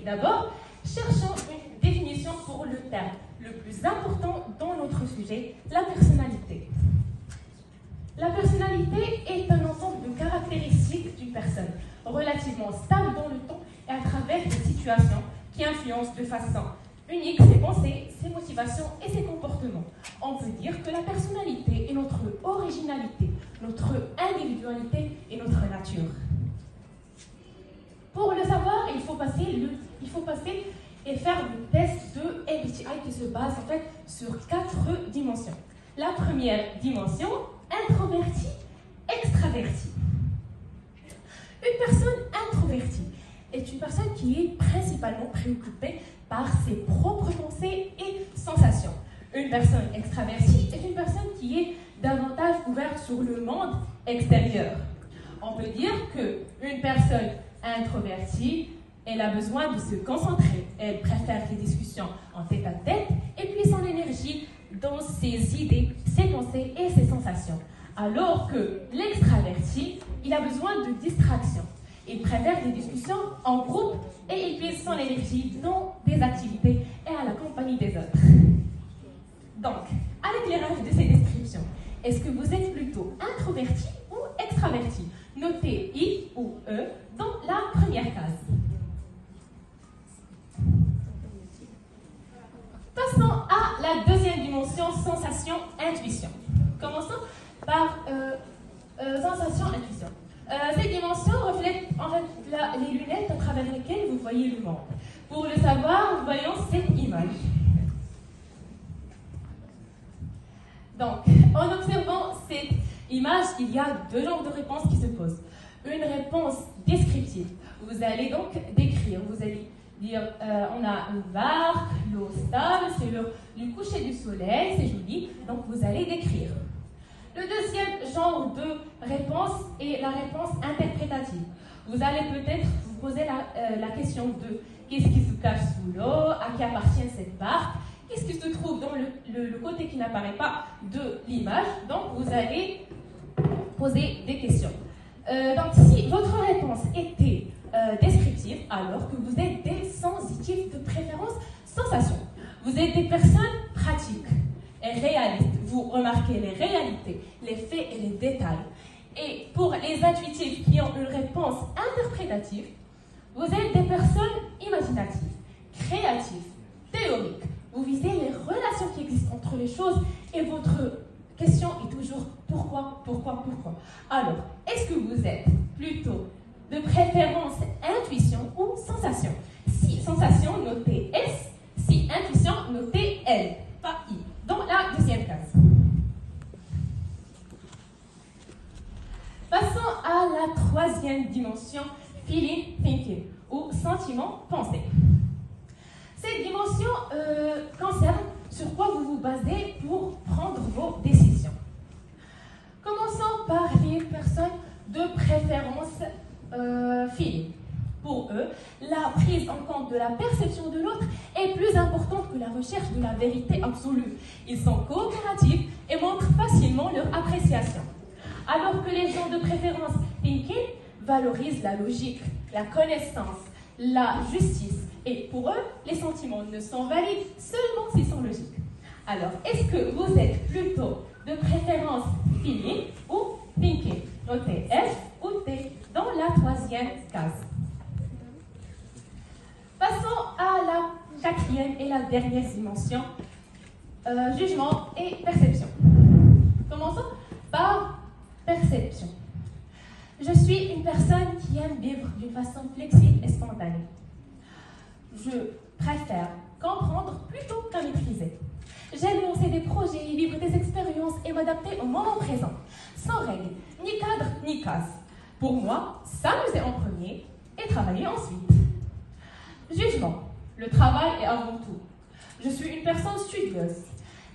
D'abord, cherchons une définition pour le terme le plus important dans notre sujet, la personnalité. La personnalité est un ensemble de caractéristiques d'une personne, relativement stable dans le temps et à travers des situations qui influencent de façon unique ses pensées, ses motivations et ses comportements. On peut dire que la personnalité est notre originalité, notre individualité et notre nature. Pour le savoir, il faut passer et faire le test de MBTI qui se base en fait sur 4 dimensions. La première dimension, introverti, extraverti. Une personne introvertie est une personne qui est principalement préoccupée par ses propres pensées et sensations. Une personne extravertie est une personne qui est davantage ouverte sur le monde extérieur. On peut dire qu'une personne introvertie, elle a besoin de se concentrer. Elle préfère les discussions en tête-à-tête et puis son énergie dans ses idées, ses pensées et ses sensations. Alors que l'extraverti, il a besoin de distraction. Il préfère des discussions en groupe et il puise son énergie dans des activités et à la compagnie des autres. Donc, à l'éclairage de ces descriptions, est-ce que vous êtes plutôt introverti ou extraverti? Notez I ou E dans la première case. Passons à la deuxième dimension, sensation-intuition. Commençons par sensation-intuition. Cette dimension reflète en fait les lunettes à travers lesquelles vous voyez le monde. Pour le savoir, voyons cette image. Donc, en observant cette image, il y a 2 genres de réponses qui se posent. Une réponse descriptive. Vous allez donc décrire. Vous allez dire, on a une barque, l'eau stable, c'est l'heure du coucher du soleil, c'est joli. Donc, vous allez décrire. Le deuxième genre de réponse est la réponse interprétative. Vous allez peut-être vous poser la question de qu'est-ce qui se cache sous l'eau, à qui appartient cette barque, qu'est-ce qui se trouve dans le côté qui n'apparaît pas de l'image. Donc, vous allez poser des questions. Donc, si votre réponse était descriptive, alors que vous êtes des sensitifs de préférence sensation. Vous êtes des personnes pratiques et réalistes. Vous remarquez les réalités, les faits et les détails. Et pour les intuitifs qui ont une réponse interprétative, vous êtes des personnes imaginatives, créatives, théoriques. Vous visez les relations qui existent entre les choses et votre question est toujours pourquoi, pourquoi, pourquoi. Alors, est-ce que vous êtes plutôt de préférence intuition ou sensation? Si sensation, notez S. Si intuition, notez L, pas I. Dans la deuxième case. Passons à la troisième dimension, feeling, thinking, ou sentiment, pensée. Cette dimension concerne sur quoi vous vous basez pour prendre vos décisions. Commençons par les personnes de préférence feeling. Pour eux, la prise en compte de la perception de l'autre est plus importante que la recherche de la vérité absolue. Ils sont coopératifs et montrent facilement leur appréciation. Alors que les gens de préférence thinking valorisent la logique, la connaissance, la justice. Et pour eux, les sentiments ne sont valides seulement s'ils sont logiques. Alors, est-ce que vous êtes plutôt de préférence feeling ou thinking? Notez F ou T dans la troisième case. Passons à la quatrième et la dernière dimension, jugement et perception. Commençons par perception. Je suis une personne qui aime vivre d'une façon flexible et spontanée. Je préfère comprendre plutôt qu'à maîtriser. J'aime lancer des projets, vivre des expériences et m'adapter au moment présent, sans règles, ni cadre, ni case. Pour moi, s'amuser en premier et travailler ensuite. Jugement. Le travail est avant tout. Je suis une personne studieuse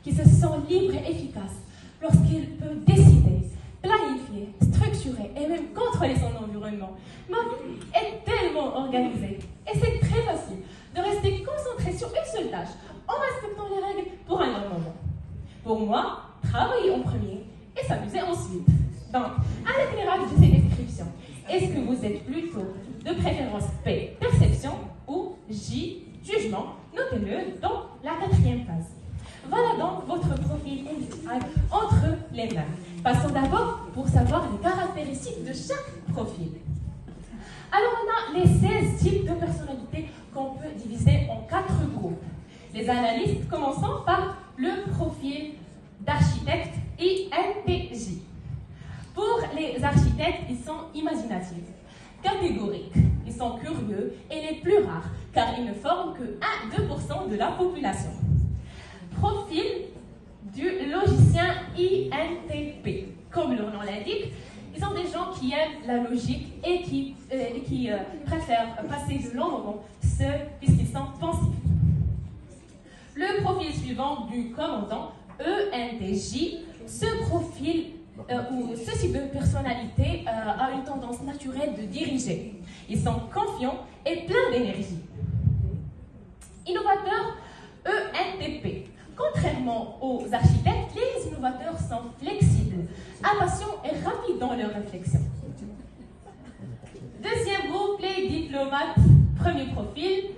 qui se sent libre et efficace lorsqu'elle peut décider, planifier, structurer et même contrôler son environnement. Ma vie est tellement organisée et c'est très facile de rester concentré sur une seule tâche en respectant les règles pour un long moment. Pour moi, travailler en premier et s'amuser ensuite. Donc, à l'éclairage de ces descriptions, est-ce que vous êtes plutôt de préférence P, perception, ou J, jugement. Notez-le dans la 4e phase. Voilà donc votre profil individuel entre les mains. Passons d'abord pour savoir les caractéristiques de chaque profil. Alors, on a les 16 types de personnalités qu'on peut diviser en 4 groupes. Les analystes, commençons par le profil d'architecte INTJ. Pour les architectes, ils sont imaginatifs, catégoriques, ils sont curieux et les plus rares, car ils ne forment que 1-2% de la population. Profil du logicien INTP. Comme leur nom l'indique, ils sont des gens qui aiment la logique et qui préfèrent passer de longs moments seuls puisqu'ils sont pensifs. Le profil suivant du commandant, ENTJ, ce profil ou ce type de personnalité a une tendance naturelle de diriger. Ils sont confiants et pleins d'énergie. Innovateur, ENTP. Contrairement aux architectes, les innovateurs sont flexibles, impatients et rapides dans leur réflexion. Deuxième groupe, les diplomates. Premier profil,